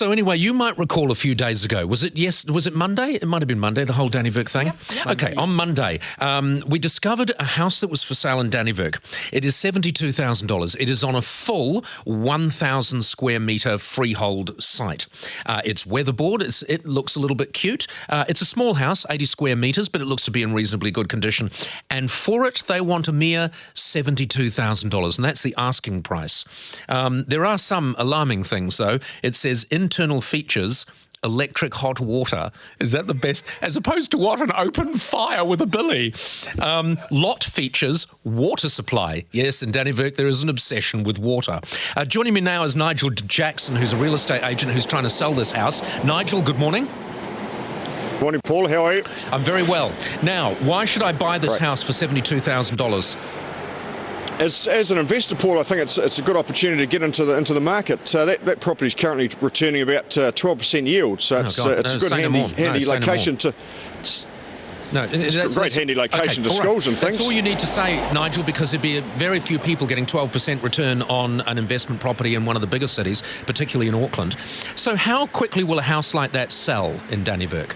So anyway, you might recall a few days ago, was it Monday? It might have been Monday, the whole Dannevirke thing. Yep. Okay, on Monday, we discovered a house that was for sale in Dannevirke. It is $72,000. It is on a full 1,000 square metre freehold site. It's weatherboard. It looks a little bit cute. It's a small house, 80 square metres, but it looks to be in reasonably good condition. And for it, they want a mere $72,000, and that's the asking price. There are some alarming things, though. It says internal features, electric hot water. Is that the best? As opposed to what? An open fire with a billy. Lot features, water supply. Yes, in Dannevirke there is an obsession with water. Joining me now is Nigel Jackson, who's a real estate agent who's trying to sell this house. Nigel, good morning. Morning, Paul. How are you? I'm very well. Now, why should I buy this house for $72,000? As an investor, Paul, I think it's a good opportunity to get into the market. That property is currently returning about 12% yield, so it's a good handy location to. No, it's a great handy location to schools and things. That's all you need to say, Nigel, because there'd be very few people getting 12% return on an investment property in one of the bigger cities, particularly in Auckland. So how quickly will a house like that sell in Dannevirke?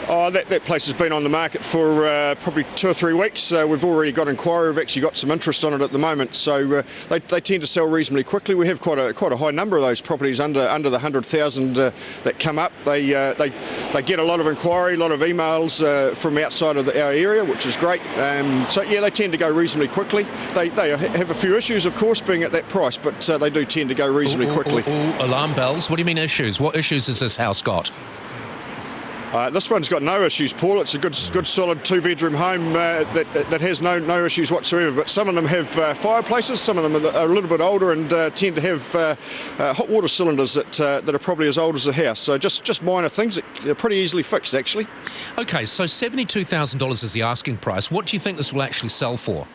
Oh, that place has been on the market for probably 2 or 3 weeks. We've already got inquiry. We've actually got some interest on it at the moment. So they tend to sell reasonably quickly. We have quite a high number of those properties under the 100,000 that come up. They get a lot of inquiry, a lot of emails from outside of our area, which is great. So yeah, they tend to go reasonably quickly. They have a few issues, of course, being at that price, but they do tend to go reasonably quickly. Alarm bells. What do you mean issues? What issues has this house got? This one's got no issues, Paul. It's a good solid 2-bedroom home that has no issues whatsoever. But some of them have fireplaces. Some of them are a little bit older and tend to have hot water cylinders that are probably as old as the house. So just minor things that are pretty easily fixed, actually. Okay, so $72,000 is the asking price. What do you think this will actually sell for?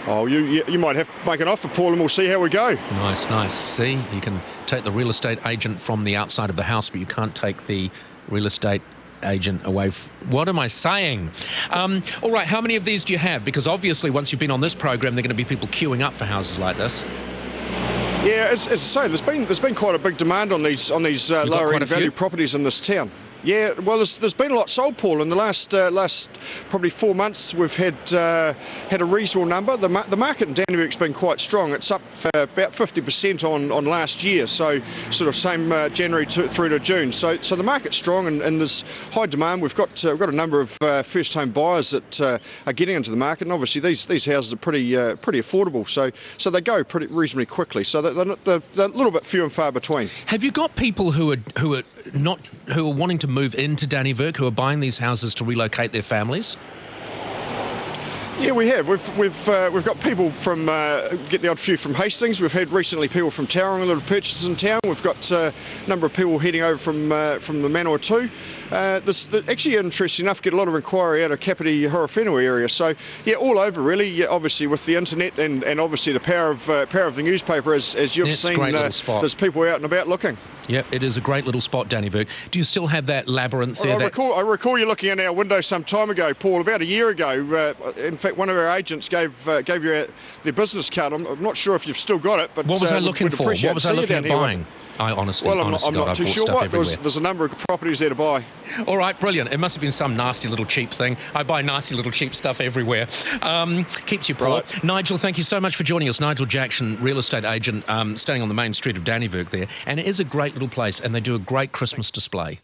Oh, you might have to make an offer, Paul, and we'll see how we go. Nice. See, you can take the real estate agent from the outside of the house, but you can't take the real estate agent away. What am I saying? All right, how many of these do you have? Because obviously once you've been on this program, there are going to be people queuing up for houses like this. Yeah, as I say, there's been quite a big demand on these lower end value properties in this town. Yeah, well, there's been a lot sold, Paul. In the last probably 4 months, we've had a reasonable number. The market in Dannevirke's been quite strong. It's up about 50% on last year, so sort of same January through to June. So the market's strong and there's high demand. We've got a number of first-home buyers that are getting into the market, and obviously these houses are pretty affordable. So they go pretty reasonably quickly. So they're a little bit few and far between. Have you got people who are wanting to move into Dannevirke, who are buying these houses to relocate their families? Yeah, we have. We've got people from get the odd few from Hastings. We've had recently people from Tauranga that have purchased in town. We've got a number of people heading over from the Manawatu. Actually, interesting enough, get a lot of inquiry out of Kapiti Horowhenua area. So yeah, all over really. Yeah, obviously with the internet and obviously the power of the newspaper, as you've seen, there's people out and about looking. Yeah, it is a great little spot, Dannevirke. Do you still have that labyrinth there? I recall you looking in our window some time ago, Paul, about a year ago. In fact, one of our agents gave you their business card. I'm not sure if you've still got it, but what was I looking for? What was I looking at buying? I honestly, I'm not too sure what. There's a number of properties there to buy. All right, brilliant. It must have been some nasty little cheap thing. I buy nasty little cheap stuff everywhere. Keeps you poor. Right. Nigel, thank you so much for joining us. Nigel Jackson, real estate agent, staying on the main street of Dannevirke there. And it is a great little place, and they do a great Christmas display.